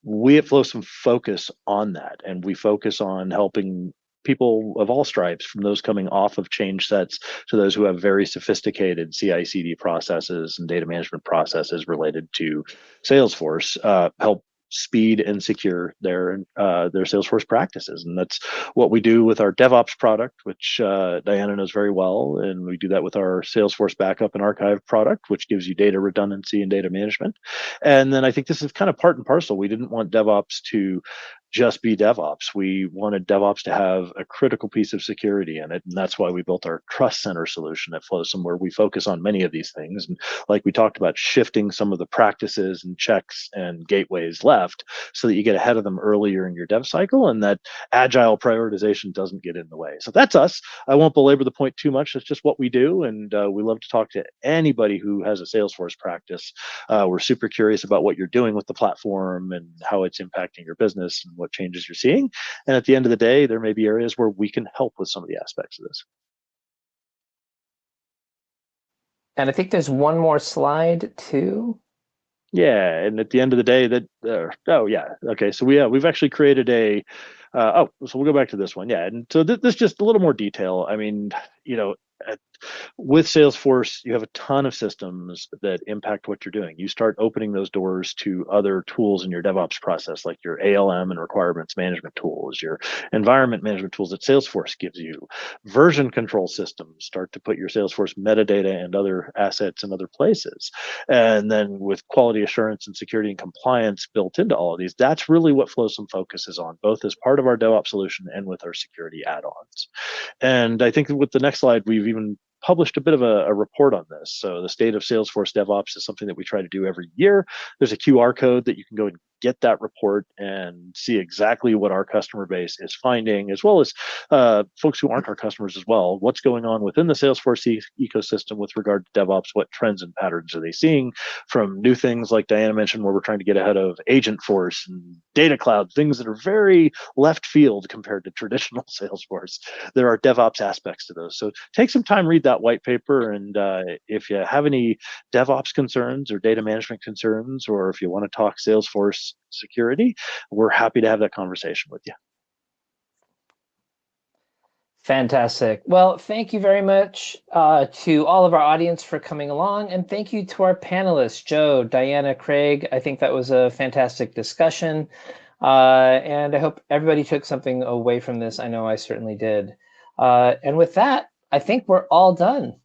We at Flowsome focus on that, and we focus on helping people of all stripes, from those coming off of change sets to those who have very sophisticated CI/CD processes and data management processes related to Salesforce, help speed and secure their Salesforce practices. And that's what we do with our DevOps product, which Diana knows very well. And we do that with our Salesforce backup and archive product, which gives you data redundancy and data management. And then I think this is kind of part and parcel. We didn't want DevOps to just be DevOps. We wanted DevOps to have a critical piece of security in it. And that's why we built our Trust Center solution at Flowsome, where we focus on many of these things. And like we talked about, shifting some of the practices and checks and gateways left so that you get ahead of them earlier in your dev cycle, and that agile prioritization doesn't get in the way. So that's us. I won't belabor the point too much. That's just what we do. And we love to talk to anybody who has a Salesforce practice. We're super curious about what you're doing with the platform and how it's impacting your business and what changes you're seeing. And at the end of the day, there may be areas where we can help with some of the aspects of this. And I think there's one more slide too. Yeah, and at the end of the day, okay. So we've actually created a. So we'll go back to this one. Yeah, and so this just a little more detail. I mean, with Salesforce, you have a ton of systems that impact what you're doing. You start opening those doors to other tools in your DevOps process, like your ALM and requirements management tools, your environment management tools that Salesforce gives you. Version control systems start to put your Salesforce metadata and other assets in other places. And then with quality assurance and security and compliance built into all of these, that's really what Flowsome focuses on, both as part of our DevOps solution and with our security add-ons. And I think with the next slide, we've even published a bit of a report on this. So the state of Salesforce DevOps is something that we try to do every year. There's a QR code that you can go and get that report and see exactly what our customer base is finding, as well as folks who aren't our customers as well. What's going on within the Salesforce ecosystem with regard to DevOps? What trends and patterns are they seeing, from new things like Diana mentioned, where we're trying to get ahead of Agentforce and Data Cloud, things that are very left field compared to traditional Salesforce. There are DevOps aspects to those. So take some time, read that white paper, and if you have any DevOps concerns or data management concerns, or if you want to talk Salesforce security, we're happy to have that conversation with you. Fantastic. Well, thank you very much to all of our audience for coming along, and thank you to our panelists, Joe, Diana, Craig. I think that was a fantastic discussion, and I hope everybody took something away from this. I know I certainly did. And with that, I think we're all done.